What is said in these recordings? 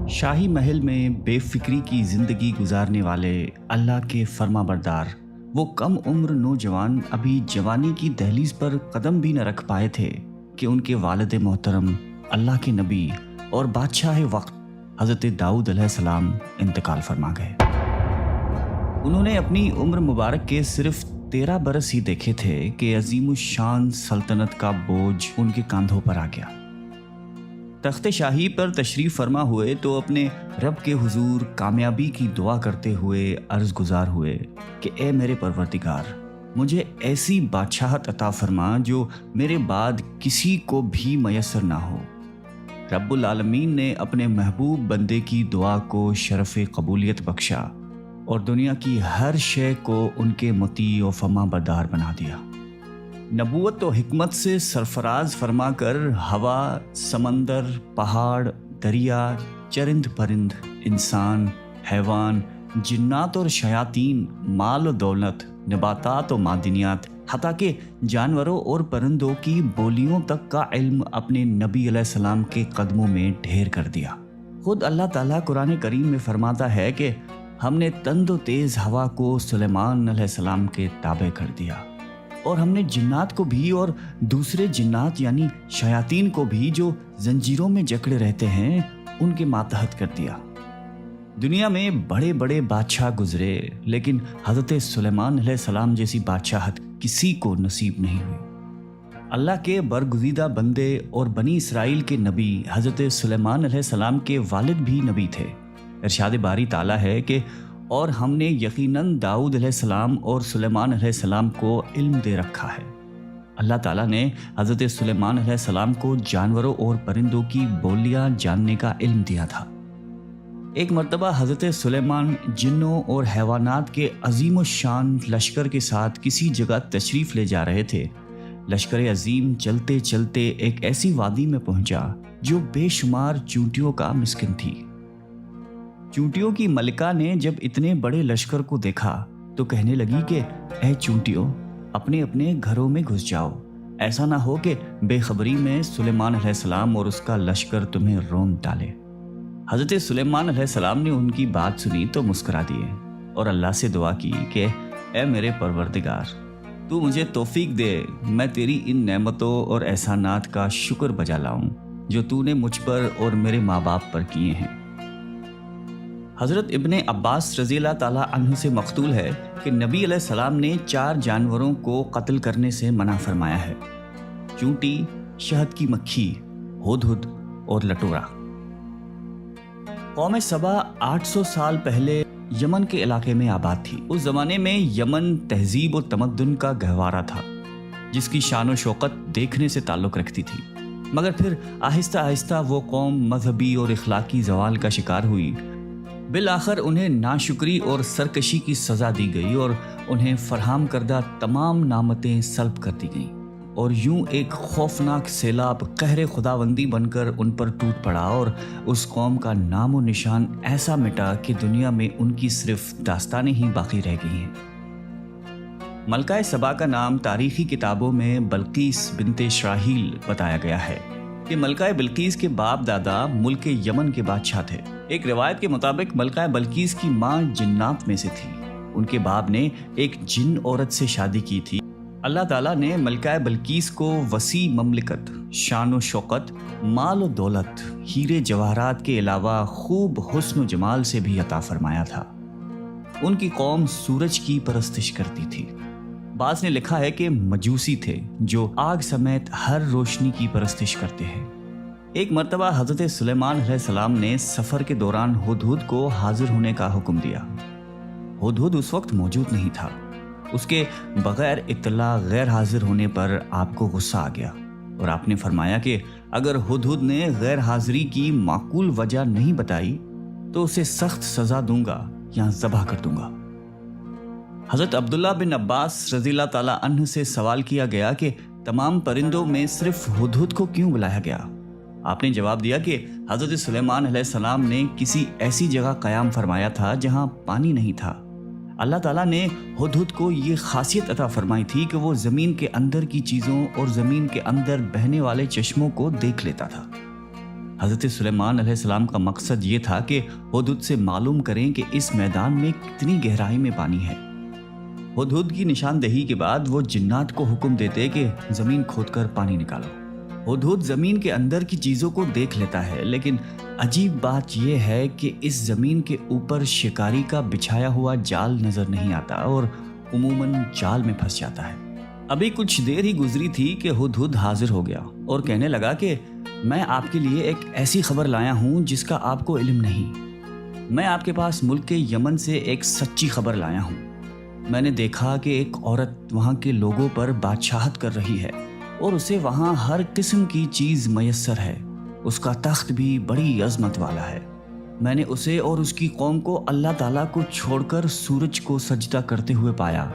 شاہی محل میں بے فکری کی زندگی گزارنے والے اللہ کے فرما بردار وہ کم عمر نوجوان ابھی جوانی کی دہلیز پر قدم بھی نہ رکھ پائے تھے کہ ان کے والد محترم اللہ کے نبی اور بادشاہ وقت حضرت داؤد علیہ السلام انتقال فرما گئے۔ انہوں نے اپنی عمر مبارک کے صرف 13 برس ہی دیکھے تھے کہ عظیم الشان سلطنت کا بوجھ ان کے کاندھوں پر آ گیا۔ تخت شاہی پر تشریف فرما ہوئے تو اپنے رب کے حضور کامیابی کی دعا کرتے ہوئے عرض گزار ہوئے کہ اے میرے پروردگار، مجھے ایسی بادشاہت عطا فرما جو میرے بعد کسی کو بھی میسر نہ ہو۔ رب العالمین نے اپنے محبوب بندے کی دعا کو شرف قبولیت بخشا اور دنیا کی ہر شے کو ان کے مطیع و فرما بردار بنا دیا۔ نبوت و حکمت سے سرفراز فرما کر ہوا، سمندر، پہاڑ، دریا، چرند پرند، انسان، حیوان، جنات اور شیاطین، مال و دولت، نباتات و معدنیات، حتیٰ کہ جانوروں اور پرندوں کی بولیوں تک کا علم اپنے نبی علیہ السلام کے قدموں میں ڈھیر کر دیا۔ خود اللہ تعالیٰ قرآن کریم میں فرماتا ہے کہ ہم نے تند و تیز ہوا کو سلیمان علیہ السلام کے تابع کر دیا، اور ہم نے جنات کو بھی اور دوسرے جنات یعنی شیاطین کو بھی جو زنجیروں میں جکڑے رہتے ہیں ان کے ماتحت کر دیا۔ دنیا میں بڑے بڑے بادشاہ گزرے لیکن حضرت سلیمان علیہ السلام جیسی بادشاہت کسی کو نصیب نہیں ہوئی۔ اللہ کے برگزیدہ بندے اور بنی اسرائیل کے نبی حضرت سلیمان علیہ السلام کے والد بھی نبی تھے۔ ارشاد باری تعالیٰ ہے کہ اور ہم نے یقیناً داؤد علیہ السلام اور سلیمان علیہ السلام کو علم دے رکھا ہے۔ اللہ تعالیٰ نے حضرت سلیمان علیہ السلام کو جانوروں اور پرندوں کی بولیاں جاننے کا علم دیا تھا۔ ایک مرتبہ حضرت سلیمان جنوں اور حیوانات کے عظیم الشان لشکر کے ساتھ کسی جگہ تشریف لے جا رہے تھے۔ لشکر عظیم چلتے چلتے ایک ایسی وادی میں پہنچا جو بے شمار چونٹیوں کا مسکن تھی۔ چونٹیوں کی ملکہ نے جب اتنے بڑے لشکر کو دیکھا تو کہنے لگی کہ اے چونٹیوں، اپنے اپنے گھروں میں گھس جاؤ، ایسا نہ ہو کہ بے خبری میں سلیمان علیہ السلام اور اس کا لشکر تمہیں رون ڈالے۔ حضرت سلیمان علیہ السلام نے ان کی بات سنی تو مسکرا دیے اور اللہ سے دعا کی کہ اے میرے پروردگار، تو مجھے توفیق دے، میں تیری ان نعمتوں اور احسانات کا شکر بجا لاؤں جو تو نے مجھ پر اور میرے ماں باپ پر کیے ہیں۔ حضرت ابن عباس رضی اللہ تعالیٰ عنہ سے مقتول ہے کہ نبی علیہ السلام نے 4 جانوروں کو قتل کرنے سے منع فرمایا ہے: چونٹی، شہد کی مکھی، ہدہد اور لٹورا۔ قوم سبا 800 سال پہلے یمن کے علاقے میں آباد تھی۔ اس زمانے میں یمن تہذیب و تمدن کا گہوارہ تھا جس کی شان و شوکت دیکھنے سے تعلق رکھتی تھی، مگر پھر آہستہ آہستہ وہ قوم مذہبی اور اخلاقی زوال کا شکار ہوئی۔ بالآخر انہیں ناشکری اور سرکشی کی سزا دی گئی اور انہیں فراہم کردہ تمام نعمتیں سلب کر دی گئیں، اور یوں ایک خوفناک سیلاب قہر خداوندی بن کر ان پر ٹوٹ پڑا اور اس قوم کا نام و نشان ایسا مٹا کہ دنیا میں ان کی صرف داستانیں ہی باقی رہ گئی ہیں۔ ملکہ سبا کا نام تاریخی کتابوں میں بلقیس بنت شراحیل بتایا گیا ہے کہ ملکہ بلقیس کے باپ دادا ملک یمن کے بادشاہ تھے۔ ایک روایت کے مطابق ملکہ بلقیس کی ماں جنات میں سے تھی۔ ان کے باپ نے ایک جن عورت سے شادی کی تھی۔ اللہ تعالیٰ نے ملکہ بلقیس کو وسیع مملکت، شان و شوکت، مال و دولت، ہیرے جواہرات کے علاوہ خوب حسن و جمال سے بھی عطا فرمایا تھا۔ ان کی قوم سورج کی پرستش کرتی تھی۔ بعض نے لکھا ہے کہ مجوسی تھے جو آگ سمیت ہر روشنی کی پرستش کرتے ہیں۔ ایک مرتبہ حضرت سلیمان علیہ السلام نے سفر کے دوران ہدہد کو حاضر ہونے کا حکم دیا۔ ہدہد اس وقت موجود نہیں تھا۔ اس کے بغیر اطلاع غیر حاضر ہونے پر آپ کو غصہ آ گیا اور آپ نے فرمایا کہ اگر ہدہد نے غیر حاضری کی معقول وجہ نہیں بتائی تو اسے سخت سزا دوں گا یا ذبح کر دوں گا۔ حضرت عبداللہ بن عباس رضی اللہ تعالیٰ عنہ سے سوال کیا گیا کہ تمام پرندوں میں صرف ہدہد کو کیوں بلایا گیا؟ آپ نے جواب دیا کہ حضرت سلیمان علیہ السلام نے کسی ایسی جگہ قیام فرمایا تھا جہاں پانی نہیں تھا۔ اللہ تعالیٰ نے ہدہد کو یہ خاصیت عطا فرمائی تھی کہ وہ زمین کے اندر کی چیزوں اور زمین کے اندر بہنے والے چشموں کو دیکھ لیتا تھا۔ حضرت سلیمان علیہ السلام کا مقصد یہ تھا کہ ہدہد سے معلوم کریں کہ اس میدان میں کتنی گہرائی میں پانی ہے۔ ہدہد کی نشاندہی کے بعد وہ جنات کو حکم دیتے کہ زمین کھود کر پانی نکالو۔ ہدہد زمین کے اندر کی چیزوں کو دیکھ لیتا ہے، لیکن عجیب بات یہ ہے کہ اس زمین کے اوپر شکاری کا بچھایا ہوا جال نظر نہیں آتا اور عموماً جال میں پھنس جاتا ہے۔ ابھی کچھ دیر ہی گزری تھی کہ ہدہد حاضر ہو گیا اور کہنے لگا کہ میں آپ کے لیے ایک ایسی خبر لایا ہوں جس کا آپ کو علم نہیں۔ میں آپ کے پاس ملک کے یمن سے ایک سچی خبر لایا ہوں۔ میں نے دیکھا کہ ایک عورت وہاں کے لوگوں پر بادشاہت کر رہی ہے اور اسے وہاں ہر قسم کی چیز میسر ہے۔ اس کا تخت بھی بڑی عظمت والا ہے۔ میں نے اسے اور اس کی قوم کو اللہ تعالیٰ کو چھوڑ کر سورج کو سجدہ کرتے ہوئے پایا،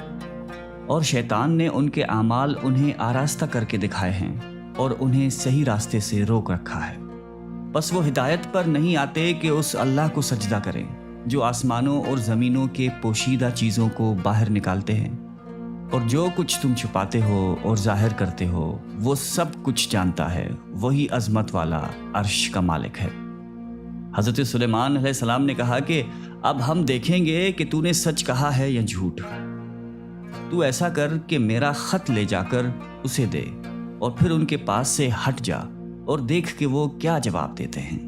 اور شیطان نے ان کے اعمال انہیں آراستہ کر کے دکھائے ہیں اور انہیں صحیح راستے سے روک رکھا ہے۔ بس وہ ہدایت پر نہیں آتے کہ اس اللہ کو سجدہ کریں جو آسمانوں اور زمینوں کے پوشیدہ چیزوں کو باہر نکالتے ہیں، اور جو کچھ تم چھپاتے ہو اور ظاہر کرتے ہو وہ سب کچھ جانتا ہے۔ وہی عظمت والا عرش کا مالک ہے۔ حضرت سلیمان علیہ السلام نے کہا کہ اب ہم دیکھیں گے کہ تو نے سچ کہا ہے یا جھوٹ۔ تو ایسا کر کہ میرا خط لے جا کر اسے دے، اور پھر ان کے پاس سے ہٹ جا اور دیکھ کہ وہ کیا جواب دیتے ہیں۔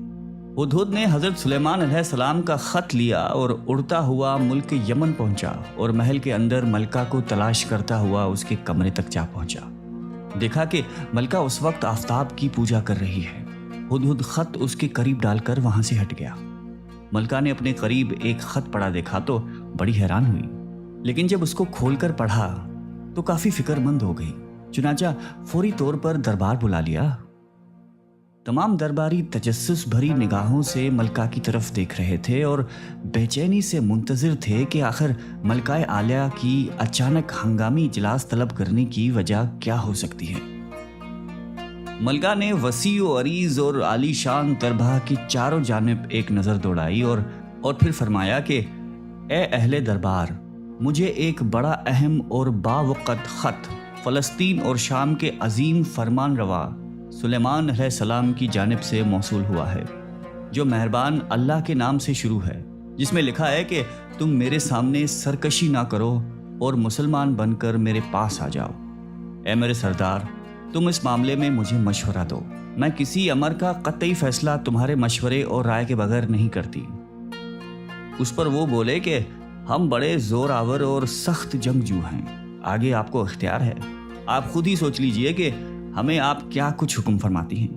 ہدہد نے حضرت سلیمان علیہ السلام کا خط لیا اور اڑتا ہوا ملک یمن پہنچا اور محل کے اندر ملکہ کو تلاش کرتا ہوا اس کے کمرے تک جا پہنچا۔ دیکھا کہ ملکہ اس وقت آفتاب کی پوجا کر رہی ہے۔ ہدہد خط اس کے قریب ڈال کر وہاں سے ہٹ گیا۔ ملکہ نے اپنے قریب ایک خط پڑا دیکھا تو بڑی حیران ہوئی، لیکن جب اس کو کھول کر پڑھا تو کافی فکر مند ہو گئی۔ چنانچہ فوری طور پر دربار بلا لیا۔ تمام درباری تجسس بھری نگاہوں سے ملکہ کی طرف دیکھ رہے تھے اور بے چینی سے منتظر تھے کہ آخر ملکہ عالیہ کی اچانک ہنگامی اجلاس طلب کرنے کی وجہ کیا ہو سکتی ہے۔ ملکہ نے وسیع و عریض اور عالی شان دربار کی چاروں جانب ایک نظر دوڑائی اور پھر فرمایا کہ اے اہل دربار، مجھے ایک بڑا اہم اور باوقت خط فلسطین اور شام کے عظیم فرمان روا سلیمان علیہ السلام کی جانب سے موصول ہوا ہے، جو مہربان اللہ کے نام سے شروع ہے، جس میں لکھا ہے کہ تم میرے سامنے سرکشی نہ کرو اور مسلمان بن کر میرے پاس آ جاؤ۔ اے میرے سردار، تم اس معاملے میں مجھے مشورہ دو۔ میں کسی امر کا قطعی فیصلہ تمہارے مشورے اور رائے کے بغیر نہیں کرتی۔ اس پر وہ بولے کہ ہم بڑے زور آور اور سخت جنگجو ہیں، آگے آپ کو اختیار ہے، آپ خود ہی سوچ لیجئے کہ ہمیں آپ کیا کچھ حکم فرماتی ہیں۔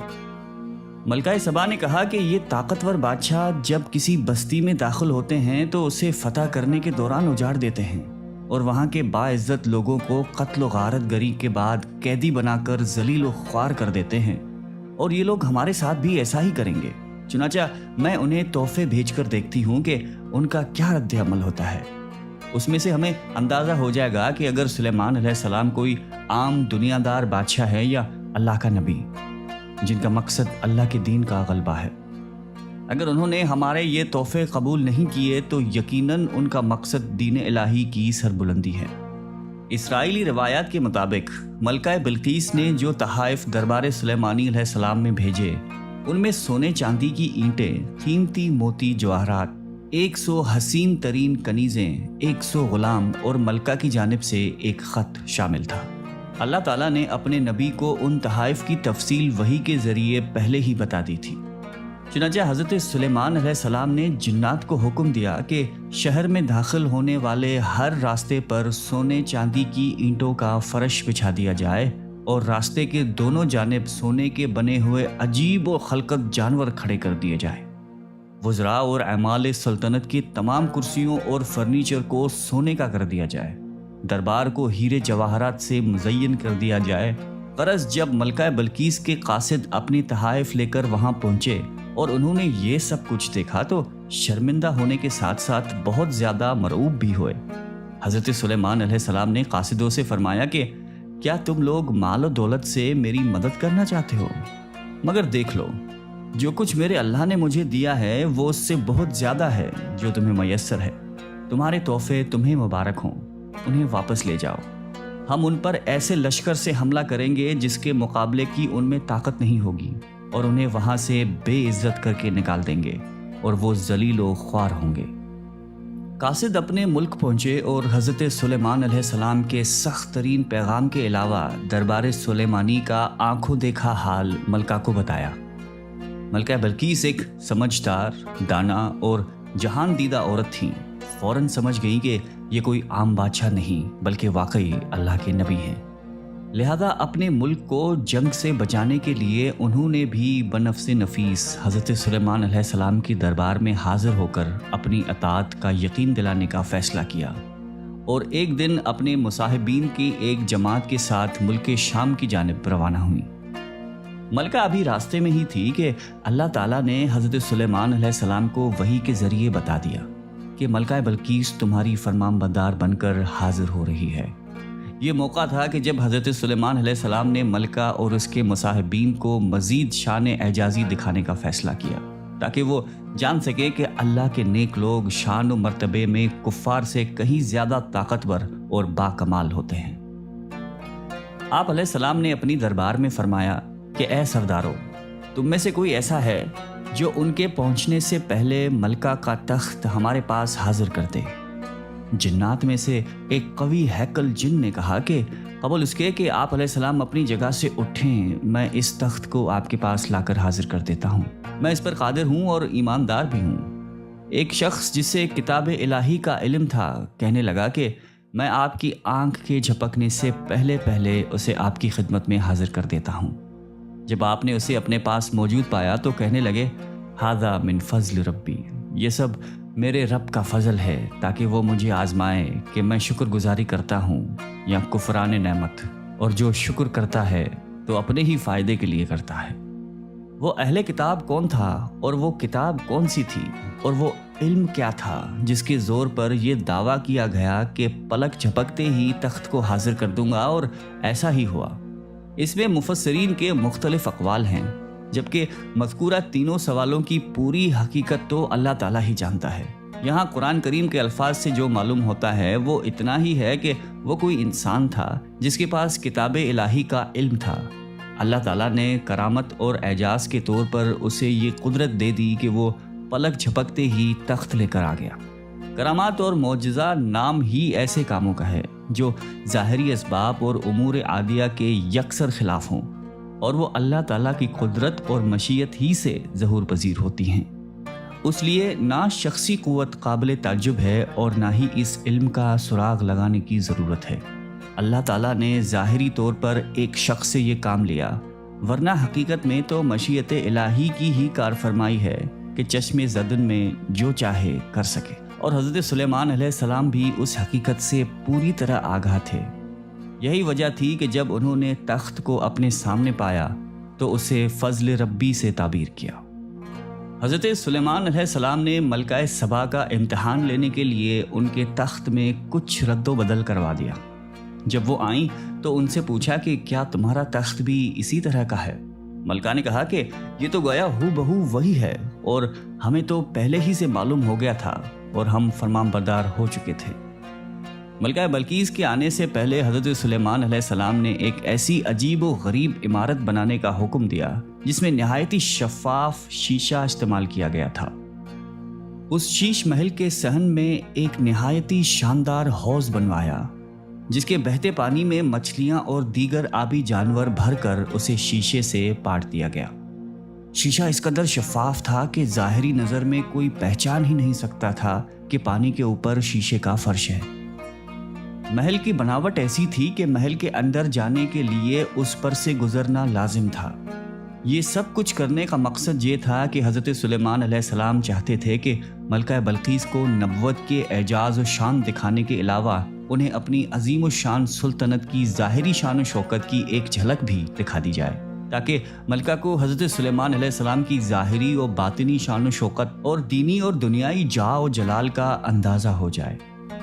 ملکہ سبا نے کہا کہ یہ طاقتور بادشاہ جب کسی بستی میں داخل ہوتے ہیں تو اسے فتح کرنے کے دوران اجاڑ دیتے ہیں اور وہاں کے باعزت لوگوں کو قتل و غارت گری کے بعد قیدی بنا کر ذلیل و خوار کر دیتے ہیں، اور یہ لوگ ہمارے ساتھ بھی ایسا ہی کریں گے۔ چنانچہ میں انہیں تحفے بھیج کر دیکھتی ہوں کہ ان کا کیا رد عمل ہوتا ہے۔ اس میں سے ہمیں اندازہ ہو جائے گا کہ اگر سلیمان علیہ السلام کوئی عام دنیا دار بادشاہ ہے یا اللہ کا نبی جن کا مقصد اللہ کے دین کا غلبہ ہے۔ اگر انہوں نے ہمارے یہ تحفے قبول نہیں کیے تو یقیناً ان کا مقصد دین الہی کی سربلندی ہے۔ اسرائیلی روایات کے مطابق ملکہ بلقیس نے جو تحائف دربار سلیمانی علیہ السلام میں بھیجے، ان میں سونے چاندی کی اینٹیں، قیمتی موتی جواہرات، 100 حسین ترین کنیزیں، 100 غلام اور ملکہ کی جانب سے ایک خط شامل تھا۔ اللہ تعالیٰ نے اپنے نبی کو ان تحائف کی تفصیل وحی کے ذریعے پہلے ہی بتا دی تھی۔ چنانچہ حضرت سلیمان علیہ السلام نے جنات کو حکم دیا کہ شہر میں داخل ہونے والے ہر راستے پر سونے چاندی کی اینٹوں کا فرش بچھا دیا جائے اور راستے کے دونوں جانب سونے کے بنے ہوئے عجیب و خلقت جانور کھڑے کر دیے جائیں۔ وزراء اور اعمال سلطنت کی تمام کرسیوں اور فرنیچر کو سونے کا کر دیا جائے۔ دربار کو ہیرے جواہرات سے مزین کر دیا جائے۔ غرض جب ملکہ بلقیس کے قاصد اپنی تحائف لے کر وہاں پہنچے اور انہوں نے یہ سب کچھ دیکھا تو شرمندہ ہونے کے ساتھ ساتھ بہت زیادہ مرعوب بھی ہوئے۔ حضرت سلیمان علیہ السلام نے قاصدوں سے فرمایا کہ کیا تم لوگ مال و دولت سے میری مدد کرنا چاہتے ہو؟ مگر دیکھ لو، جو کچھ میرے اللہ نے مجھے دیا ہے وہ اس سے بہت زیادہ ہے جو تمہیں میسر ہے۔ تمہارے تحفے تمہیں مبارک ہوں، انہیں واپس لے جاؤ۔ ہم ان پر ایسے لشکر سے حملہ کریں گے جس کے مقابلے کی ان میں طاقت نہیں ہوگی، اور انہیں وہاں سے بے عزت کر کے نکال دیں گے اور وہ ذلیل و خوار ہوں گے۔ قاصد اپنے ملک پہنچے اور حضرت سلیمان علیہ السلام کے سخت ترین پیغام کے علاوہ دربار سلیمانی کا آنکھوں دیکھا حال ملکہ کو بتایا۔ ملکہ بلقیس ایک سمجھدار، دانا اور جہان دیدہ عورت تھیں۔ فوراً سمجھ گئیں کہ یہ کوئی عام بادشاہ نہیں بلکہ واقعی اللہ کے نبی ہیں۔ لہذا اپنے ملک کو جنگ سے بچانے کے لیے انہوں نے بھی بنفس نفیس حضرت سلیمان علیہ السلام کی دربار میں حاضر ہو کر اپنی اطاعت کا یقین دلانے کا فیصلہ کیا، اور ایک دن اپنے مصاحبین کی ایک جماعت کے ساتھ ملک شام کی جانب روانہ ہوئی۔ ملکہ ابھی راستے میں ہی تھی کہ اللہ تعالیٰ نے حضرت سلیمان علیہ السلام کو وحی کے ذریعے بتا دیا کہ ملکہ بلقیس تمہاری فرمان بردار بن کر حاضر ہو رہی ہے۔ یہ موقع تھا کہ جب حضرت سلیمان علیہ السلام نے ملکہ اور اس کے مصاحبین کو مزید شان اعجازی دکھانے کا فیصلہ کیا، تاکہ وہ جان سکے کہ اللہ کے نیک لوگ شان و مرتبے میں کفار سے کہیں زیادہ طاقتور اور باکمال ہوتے ہیں۔ آپ علیہ السلام نے اپنی دربار میں فرمایا کہ اے سردارو، تم میں سے کوئی ایسا ہے جو ان کے پہنچنے سے پہلے ملکہ کا تخت ہمارے پاس حاضر کر دے؟ جنات میں سے ایک قوی ہیکل جن نے کہا کہ قبل اس کے کہ آپ علیہ السلام اپنی جگہ سے اٹھیں، میں اس تخت کو آپ کے پاس لا کر حاضر کر دیتا ہوں، میں اس پر قادر ہوں اور ایماندار بھی ہوں۔ ایک شخص جس سے کتاب الہی کا علم تھا کہنے لگا کہ میں آپ کی آنکھ کے جھپکنے سے پہلے اسے آپ کی خدمت میں حاضر کر دیتا ہوں۔ جب آپ نے اسے اپنے پاس موجود پایا تو کہنے لگے، ھذا من فضل ربی، یہ سب میرے رب کا فضل ہے تاکہ وہ مجھے آزمائے کہ میں شکر گزاری کرتا ہوں یا کفران نعمت، اور جو شکر کرتا ہے تو اپنے ہی فائدے کے لیے کرتا ہے۔ وہ اہل کتاب کون تھا اور وہ کتاب کون سی تھی اور وہ علم کیا تھا جس کے زور پر یہ دعویٰ کیا گیا کہ پلک جھپکتے ہی تخت کو حاضر کر دوں گا، اور ایسا ہی ہوا۔ اس میں مفسرین کے مختلف اقوال ہیں، جبکہ مذکورہ تینوں سوالوں کی پوری حقیقت تو اللہ تعالیٰ ہی جانتا ہے۔ یہاں قرآن کریم کے الفاظ سے جو معلوم ہوتا ہے وہ اتنا ہی ہے کہ وہ کوئی انسان تھا جس کے پاس کتاب الہی کا علم تھا۔ اللہ تعالیٰ نے کرامت اور اعجاز کے طور پر اسے یہ قدرت دے دی کہ وہ پلک جھپکتے ہی تخت لے کر آ گیا۔ کرامات اور معجزہ نام ہی ایسے کاموں کا ہے جو ظاہری اسباب اور امور عادیہ کے یکسر خلاف ہوں، اور وہ اللہ تعالیٰ کی قدرت اور مشیت ہی سے ظہور پذیر ہوتی ہیں۔ اس لیے نہ شخصی قوت قابل تعجب ہے اور نہ ہی اس علم کا سراغ لگانے کی ضرورت ہے۔ اللہ تعالیٰ نے ظاہری طور پر ایک شخص سے یہ کام لیا، ورنہ حقیقت میں تو مشیت الہی کی ہی کار فرمائی ہے کہ چشم زدن میں جو چاہے کر سکے، اور حضرت سلیمان علیہ السلام بھی اس حقیقت سے پوری طرح آگاہ تھے۔ یہی وجہ تھی کہ جب انہوں نے تخت کو اپنے سامنے پایا تو اسے فضل ربی سے تعبیر کیا۔ حضرت سلیمان علیہ السلام نے ملکہ سبا کا امتحان لینے کے لیے ان کے تخت میں کچھ رد و بدل کروا دیا۔ جب وہ آئیں تو ان سے پوچھا کہ کیا تمہارا تخت بھی اسی طرح کا ہے؟ ملکہ نے کہا کہ یہ تو گویا ہو بہو وہی ہے، اور ہمیں تو پہلے ہی سے معلوم ہو گیا تھا اور ہم فرمان بردار ہو چکے تھے۔ ملکہ بلقیس کے آنے سے پہلے حضرت سلیمان علیہ السلام نے ایک ایسی عجیب و غریب عمارت بنانے کا حکم دیا جس میں نہایتی شفاف شیشہ استعمال کیا گیا تھا۔ اس شیش محل کے صحن میں ایک نہایتی شاندار حوض بنوایا جس کے بہتے پانی میں مچھلیاں اور دیگر آبی جانور بھر کر اسے شیشے سے پاٹ دیا گیا۔ شیشہ اس قدر شفاف تھا کہ ظاہری نظر میں کوئی پہچان ہی نہیں سکتا تھا کہ پانی کے اوپر شیشے کا فرش ہے۔ محل کی بناوٹ ایسی تھی کہ محل کے اندر جانے کے لیے اس پر سے گزرنا لازم تھا۔ یہ سب کچھ کرنے کا مقصد یہ تھا کہ حضرت سلیمان علیہ السلام چاہتے تھے کہ ملکہ بلقیس کو نبوت کے اعجاز و شان دکھانے کے علاوہ انہیں اپنی عظیم و شان سلطنت کی ظاہری شان و شوکت کی ایک جھلک بھی دکھا دی جائے، تاکہ ملکہ کو حضرت سلیمان علیہ السلام کی ظاہری و باطنی شان و شوکت اور دینی اور دنیائی جاہ و جلال کا اندازہ ہو جائے۔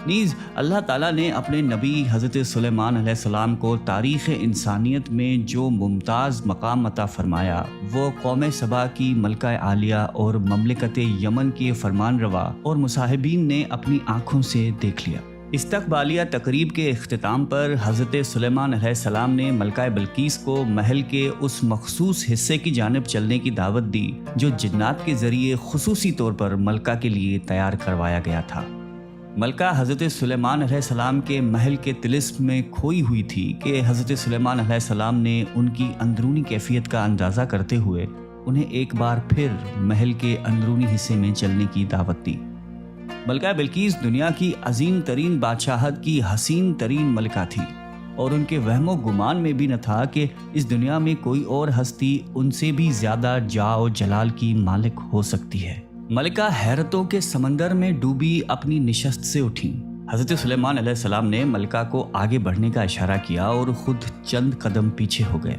نیز اللہ تعالیٰ نے اپنے نبی حضرت سلیمان علیہ السلام کو تاریخ انسانیت میں جو ممتاز مقام عطا فرمایا وہ قوم سبا کی ملکہ عالیہ اور مملکت یمن کے فرمان روا اور مصاحبین نے اپنی آنکھوں سے دیکھ لیا۔ استقبالیہ تقریب کے اختتام پر حضرت سلیمان علیہ السلام نے ملکہ بلقیس کو محل کے اس مخصوص حصے کی جانب چلنے کی دعوت دی جو جنات کے ذریعے خصوصی طور پر ملکہ کے لیے تیار کروایا گیا تھا۔ ملکہ حضرت سلیمان علیہ السلام کے محل کے طلسم میں کھوئی ہوئی تھی کہ حضرت سلیمان علیہ السلام نے ان کی اندرونی کیفیت کا اندازہ کرتے ہوئے انہیں ایک بار پھر محل کے اندرونی حصے میں چلنے کی دعوت دی۔ ملکہ بلقیس دنیا کی عظیم ترین بادشاہت کی حسین ترین ملکہ تھی، اور ان کے وہم و گمان میں بھی نہ تھا کہ اس دنیا میں کوئی اور ہستی ان سے بھی زیادہ جاہ و جلال کی مالک ہو سکتی ہے۔ ملکہ حیرتوں کے سمندر میں ڈوبی اپنی نشست سے اٹھیں۔ حضرت سلیمان علیہ السلام نے ملکہ کو آگے بڑھنے کا اشارہ کیا اور خود چند قدم پیچھے ہو گئے۔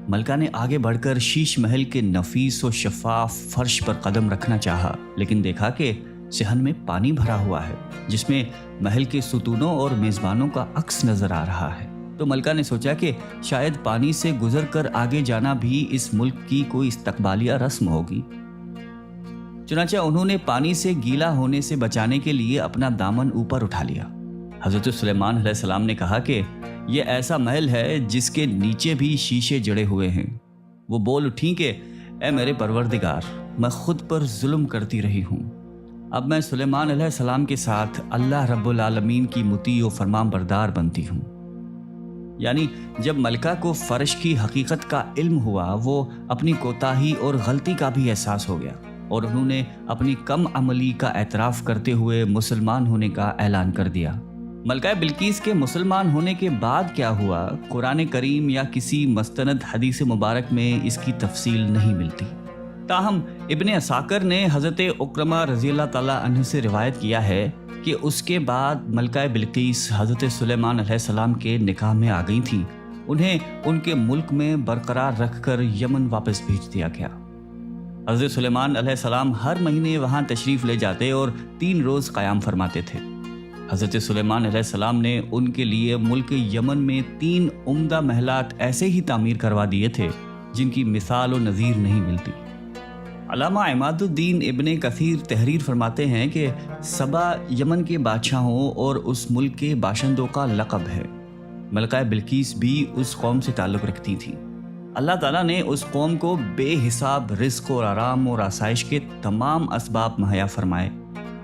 ملکہ نے آگے بڑھ کر شیش محل کے نفیس و شفاف فرش پر قدم رکھنا چاہا، لیکن دیکھا کہ صحن میں پانی بھرا ہوا ہے جس میں محل کے ستونوں اور میزبانوں کا عکس نظر آ رہا ہے۔ تو ملکہ نے سوچا کہ شاید پانی سے گزر کر آگے جانا بھی اس ملک کی کوئی استقبالیہ رسم ہوگی۔ چنانچہ انہوں نے پانی سے گیلا ہونے سے بچانے کے لیے اپنا دامن اوپر اٹھا لیا۔ حضرت سلیمان علیہ السلام نے کہا کہ یہ ایسا محل ہے جس کے نیچے بھی شیشے جڑے ہوئے ہیں۔ وہ بول اٹھیں کہ اے میرے پروردگار، میں خود پر ظلم کرتی رہی ہوں، اب میں سلیمان علیہ السلام کے ساتھ اللہ رب العالمین کی مطیع و فرمان بردار بنتی ہوں۔ یعنی جب ملکہ کو فرش کی حقیقت کا علم ہوا، وہ اپنی کوتاہی اور غلطی کا بھی احساس ہو گیا، اور انہوں نے اپنی کم عملی کا اعتراف کرتے ہوئے مسلمان ہونے کا اعلان کر دیا۔ ملکہ بلقیس کے مسلمان ہونے کے بعد کیا ہوا، قرآن کریم یا کسی مستند حدیث مبارک میں اس کی تفصیل نہیں ملتی۔ تاہم ابن عساکر نے حضرت عکرمہ رضی اللہ تعالیٰ عنہ سے روایت کیا ہے کہ اس کے بعد ملکہ بلقیس حضرت سلیمان علیہ السلام کے نکاح میں آ گئی تھیں۔ انہیں ان کے ملک میں برقرار رکھ کر یمن واپس بھیج دیا گیا۔ حضرت سلیمان علیہ السلام ہر مہینے وہاں تشریف لے جاتے اور 3 روز قیام فرماتے تھے۔ حضرت سلیمان علیہ السلام نے ان کے لیے ملک یمن میں 3 عمدہ محلات ایسے ہی تعمیر کروا دیے تھے جن کی مثال و نظیر نہیں ملتی۔ علامہ عماد الدین ابن کثیر تحریر فرماتے ہیں کہ سبا یمن کے بادشاہوں اور اس ملک کے باشندوں کا لقب ہے۔ ملکہ بلقیس بھی اس قوم سے تعلق رکھتی تھیں۔ اللہ تعالیٰ نے اس قوم کو بے حساب رزق اور آرام اور آسائش کے تمام اسباب مہیا فرمائے،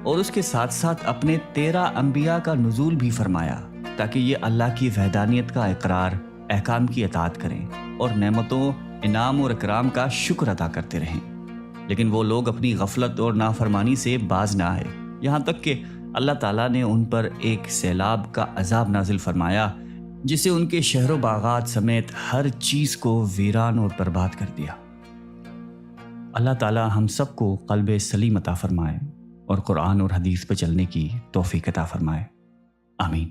اور اس کے ساتھ ساتھ اپنے 13 انبیاء کا نزول بھی فرمایا تاکہ یہ اللہ کی وحدانیت کا اقرار، احکام کی اطاعت کریں اور نعمتوں، انعام اور اکرام کا شکر ادا کرتے رہیں۔ لیکن وہ لوگ اپنی غفلت اور نافرمانی سے باز نہ آئے، یہاں تک کہ اللہ تعالیٰ نے ان پر ایک سیلاب کا عذاب نازل فرمایا جسے ان کے شہر و باغات سمیت ہر چیز کو ویران اور برباد کر دیا۔ اللہ تعالیٰ ہم سب کو قلب سلیم عطا فرمائے اور قرآن اور حدیث پہ چلنے کی توفیق عطا فرمائے۔ آمین۔